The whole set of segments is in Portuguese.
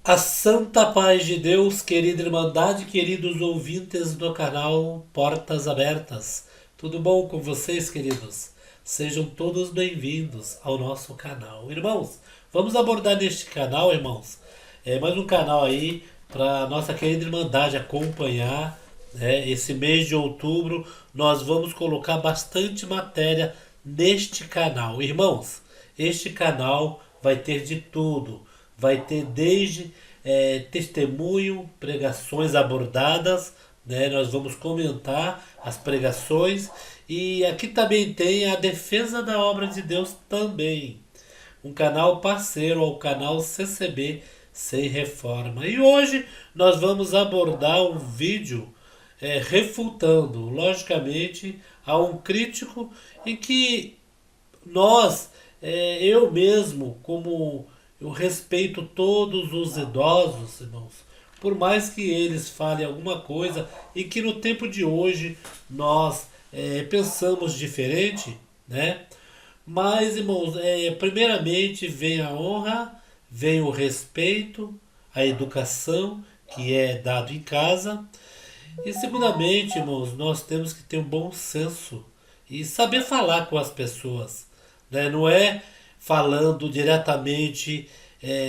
A santa paz de Deus, querida Irmandade, queridos ouvintes do canal Portas Abertas. Tudo bom com vocês, queridos? Sejam todos bem-vindos ao nosso canal. Irmãos, vamos abordar neste canal, irmãos, mais um canal aí para nossa querida Irmandade acompanhar, né? Esse mês de outubro nós vamos colocar bastante matéria neste canal. Irmãos, este canal vai ter de tudo. Vai ter desde testemunho, pregações abordadas, né? Nós vamos comentar as pregações e aqui também tem a defesa da obra de Deus também. Um canal parceiro ao canal CCB Sem Reforma. E hoje nós vamos abordar um vídeo refutando, logicamente, a um crítico em que nós, eu mesmo, como eu respeito todos os idosos, irmãos, por mais que eles falem alguma coisa e que no tempo de hoje nós pensamos diferente, né? Mas, irmãos, primeiramente vem a honra, vem o respeito, a educação que é dado em casa e, segundamente, irmãos, nós temos que ter um bom senso e saber falar com as pessoas, né? Não é falando diretamente,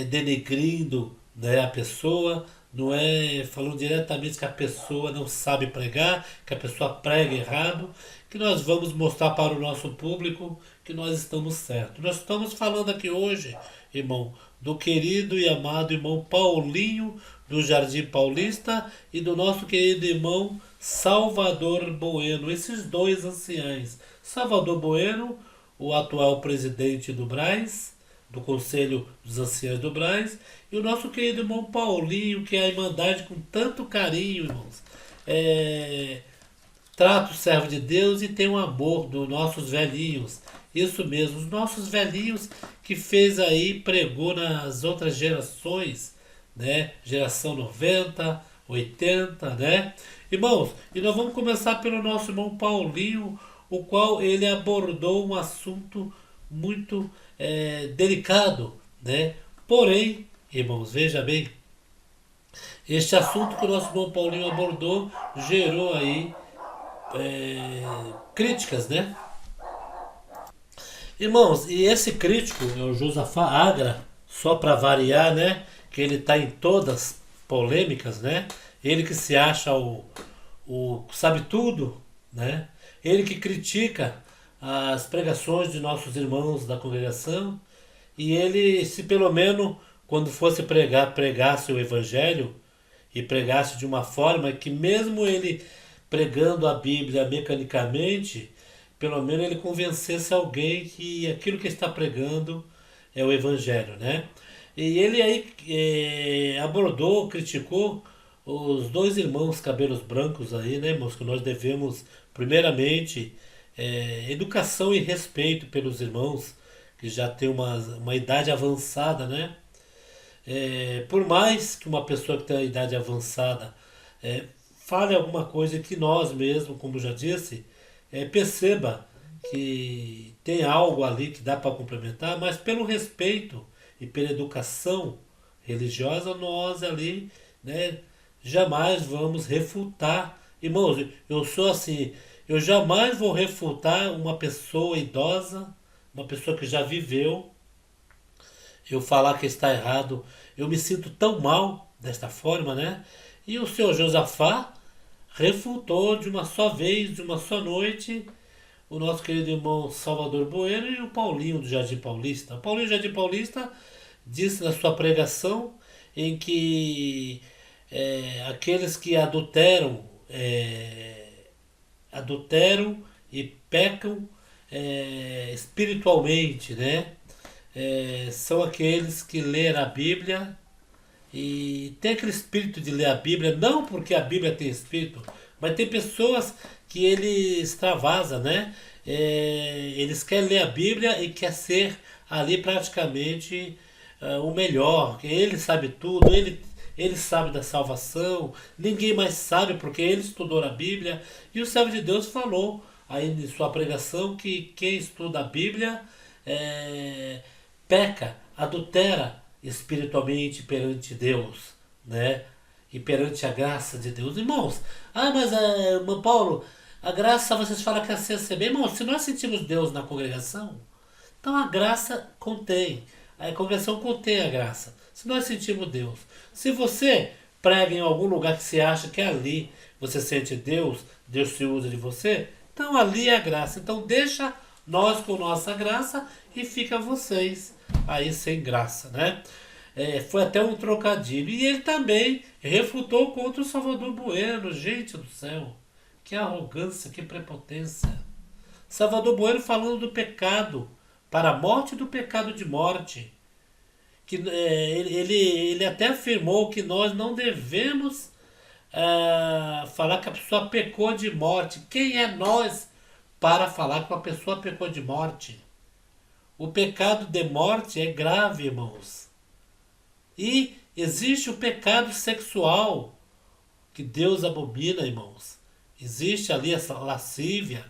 denegrindo, né, a pessoa, não é falando diretamente que a pessoa não sabe pregar, que a pessoa prega errado, que nós vamos mostrar para o nosso público que nós estamos certos. Nós estamos falando aqui hoje, irmão, do querido e amado irmão Paulinho do Jardim Paulista e do nosso querido irmão Salvador Bueno, esses dois anciães. Salvador Bueno, o atual presidente do Brás, do Conselho dos Anciãos do Brás, e o nosso querido irmão Paulinho, que é a Irmandade com tanto carinho, irmãos. Trata o servo de Deus e tem um amor dos nossos velhinhos. Isso mesmo, os nossos velhinhos que fez aí, pregou nas outras gerações, né? Geração 90, 80, né? Irmãos, e nós vamos começar pelo nosso irmão Paulinho, o qual ele abordou um assunto muito delicado, né? Porém, irmãos, veja bem, este assunto que o nosso irmão Paulinho abordou gerou aí críticas, né? Irmãos, e esse crítico é o Josafá Agra, só para variar, né? Que ele está em todas polêmicas, né? Ele que se acha o sabe tudo, né? Ele que critica as pregações de nossos irmãos da congregação e ele, se pelo menos quando fosse pregar, pregasse o evangelho e pregasse de uma forma que mesmo ele pregando a Bíblia mecanicamente, pelo menos ele convencesse alguém que aquilo que está pregando é o Evangelho, né? E ele aí abordou, criticou os dois irmãos cabelos brancos aí, né, irmãos, que nós devemos, primeiramente, educação e respeito pelos irmãos que já têm uma idade avançada, né? Por mais que uma pessoa que tem uma idade avançada é, fale alguma coisa que nós mesmos, como já disse, perceba que tem algo ali que dá para complementar, mas pelo respeito e pela educação religiosa, nós ali, né, jamais vamos refutar. Irmãos, eu sou assim, eu jamais vou refutar uma pessoa idosa, uma pessoa que já viveu, eu falar que está errado, eu me sinto tão mal desta forma, né? E o senhor Josafá refutou de uma só vez, de uma só noite, o nosso querido irmão Salvador Bueno e o Paulinho do Jardim Paulista. O Paulinho do Jardim Paulista disse na sua pregação em que aqueles que adulteram e pecam espiritualmente, né? São aqueles que leram a Bíblia e tem aquele espírito de ler a Bíblia, não porque a Bíblia tem espírito, mas tem pessoas que ele extravasa, né? Eles querem ler a Bíblia e quer ser ali praticamente o melhor. Ele sabe tudo, ele sabe da salvação, ninguém mais sabe porque ele estudou a Bíblia. E o servo de Deus falou aí em sua pregação que quem estuda a Bíblia peca, adultera espiritualmente perante Deus, né? E perante a graça de Deus. Irmãos, mas irmão Paulo, a graça vocês falam que é assim, assim. Bem, irmãos, se nós sentimos Deus na congregação, então a graça contém. A congregação contém a graça. Se nós sentimos Deus. Se você prega em algum lugar que você acha que ali você sente Deus, Deus se usa de você, então ali é a graça. Então deixa nós com nossa graça e fica vocês aí sem graça, né? Foi até um trocadilho. E ele também refutou contra o Salvador Bueno. Gente do céu, que arrogância, que prepotência. Salvador Bueno falando do pecado para a morte e do pecado de morte. Que, ele até afirmou que nós não devemos falar que a pessoa pecou de morte. Quem é nós para falar que uma pessoa pecou de morte? O pecado de morte é grave, irmãos. E existe o pecado sexual, que Deus abomina, irmãos. Existe ali essa lascívia,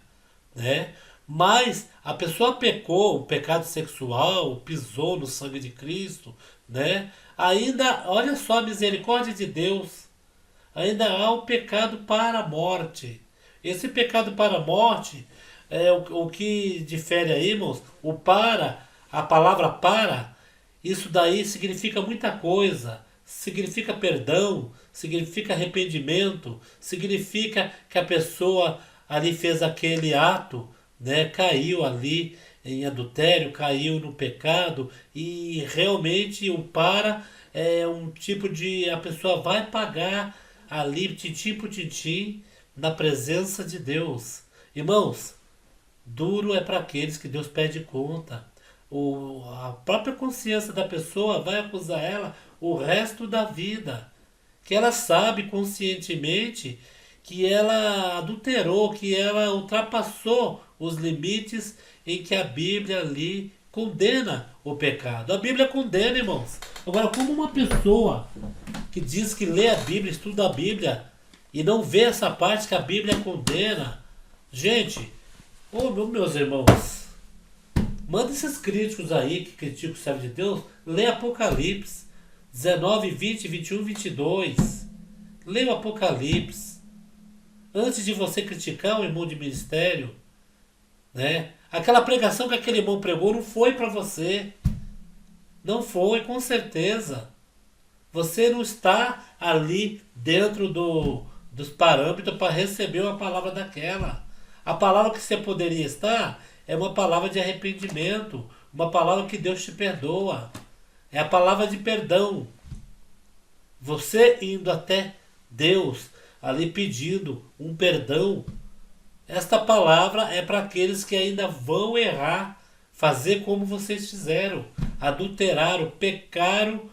né? Mas a pessoa pecou, o pecado sexual, pisou no sangue de Cristo, né? Ainda, olha só a misericórdia de Deus. Ainda há o pecado para a morte. Esse pecado para a morte é o que difere aí, irmãos. A palavra para, isso daí significa muita coisa. Significa perdão, significa arrependimento, significa que a pessoa ali fez aquele ato, né, caiu ali em adultério, caiu no pecado e realmente o para é um tipo de a pessoa vai pagar ali tintim por tintim na presença de Deus. Irmãos, duro é para aqueles que Deus pede conta. A própria consciência da pessoa vai acusar ela o resto da vida. Que ela sabe conscientemente que ela adulterou, que ela ultrapassou os limites em que a Bíblia ali condena o pecado. A Bíblia condena, irmãos. Agora, como uma pessoa que diz que lê a Bíblia, estuda a Bíblia e não vê essa parte que a Bíblia condena? Gente, meus irmãos, manda esses críticos aí que criticam o servo de Deus, lê Apocalipse 19, 20, 21, 22. Lê o Apocalipse antes de você criticar o irmão de ministério, né? Aquela pregação que aquele irmão pregou não foi para você. Não foi, com certeza. Você não está ali dentro dos parâmetros para receber uma palavra daquela. A palavra que você poderia estar é uma palavra de arrependimento, uma palavra que Deus te perdoa. É a palavra de perdão. Você indo até Deus, ali pedindo um perdão. Esta palavra é para aqueles que ainda vão errar, fazer como vocês fizeram, adulteraram, pecaram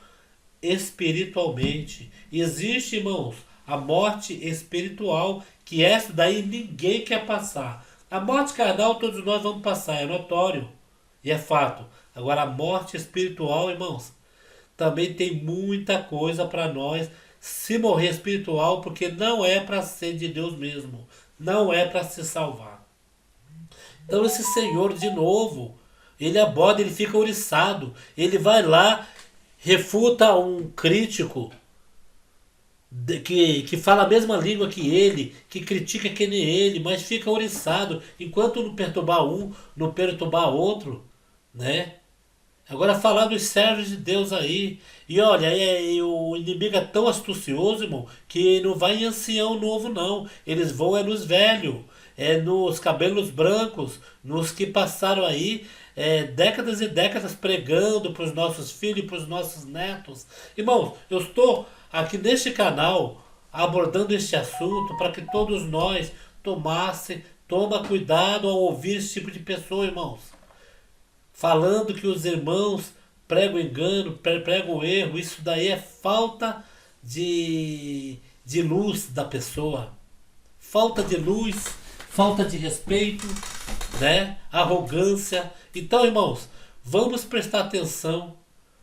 espiritualmente. Existe, irmãos, a morte espiritual, que essa daí ninguém quer passar. A morte carnal todos nós vamos passar, é notório e é fato. Agora a morte espiritual, irmãos, também tem muita coisa para nós se morrer espiritual, porque não é para ser de Deus mesmo, não é para se salvar. Então esse Senhor, de novo, ele aborda, ele fica ouriçado, ele vai lá, refuta um crítico que fala a mesma língua que ele, que critica que nem ele, mas fica ouriçado, enquanto não perturbar um, não perturbar outro, né? Agora falar dos servos de Deus aí. E olha, o inimigo é tão astucioso, irmão, que não vai em ancião novo, não. Eles vão nos velhos, nos cabelos brancos, nos que passaram aí décadas e décadas pregando para os nossos filhos e para os nossos netos. Irmãos, eu estou aqui neste canal abordando este assunto para que todos nós toma cuidado ao ouvir esse tipo de pessoa, irmãos. Falando que os irmãos pregam engano, pregam erro, isso daí é falta de luz da pessoa. Falta de luz, falta de respeito, né? Arrogância. Então, irmãos, vamos prestar atenção.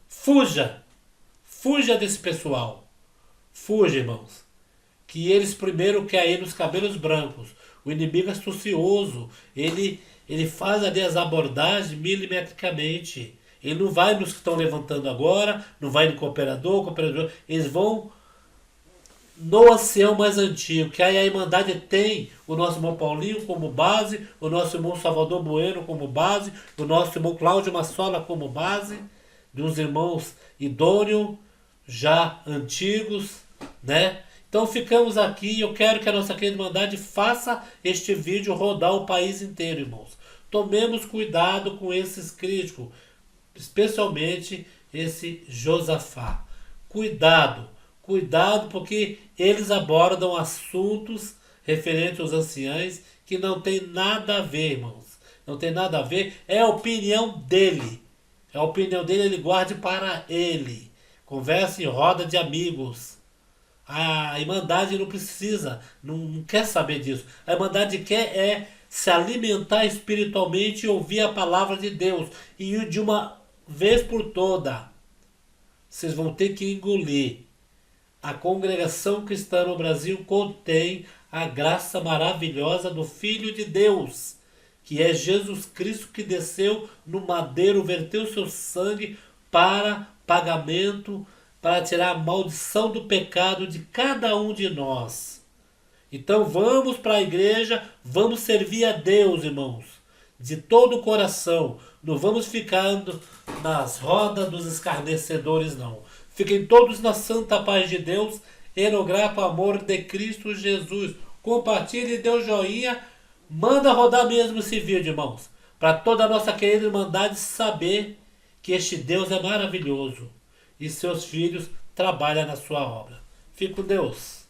Fuja desse pessoal. Fuja, irmãos. Que eles primeiro querem ir nos cabelos brancos. O inimigo é astucioso. Ele faz ali as abordagens milimetricamente. Ele não vai nos que estão levantando agora, não vai no cooperador, eles vão no ancião mais antigo, que aí a Irmandade tem o nosso irmão Paulinho como base, o nosso irmão Salvador Bueno como base, o nosso irmão Cláudio Massola como base, de uns irmãos idôneos, já antigos, né? Então ficamos aqui e eu quero que a nossa querida Irmandade faça este vídeo rodar o país inteiro, irmãos. Tomemos cuidado com esses críticos, especialmente esse Josafá. Cuidado, cuidado, porque eles abordam assuntos referentes aos anciães que não tem nada a ver, irmãos. Não tem nada a ver, é a opinião dele. É a opinião dele, ele guarde para ele. Converse em roda de amigos. A Irmandade não precisa, não quer saber disso. A Irmandade quer se alimentar espiritualmente e ouvir a palavra de Deus. E de uma vez por toda, vocês vão ter que engolir. A congregação cristã no Brasil contém a graça maravilhosa do Filho de Deus, que é Jesus Cristo, que desceu no madeiro, verteu seu sangue para pagamento, para tirar a maldição do pecado de cada um de nós. Então vamos para a igreja, vamos servir a Deus, irmãos, de todo o coração. Não vamos ficando nas rodas dos escarnecedores, não. Fiquem todos na santa paz de Deus e no grato amor de Cristo Jesus. Compartilhe, dê um joinha, manda rodar mesmo esse vídeo, irmãos, para toda a nossa querida Irmandade saber que este Deus é maravilhoso e seus filhos trabalham na sua obra. Fique com Deus.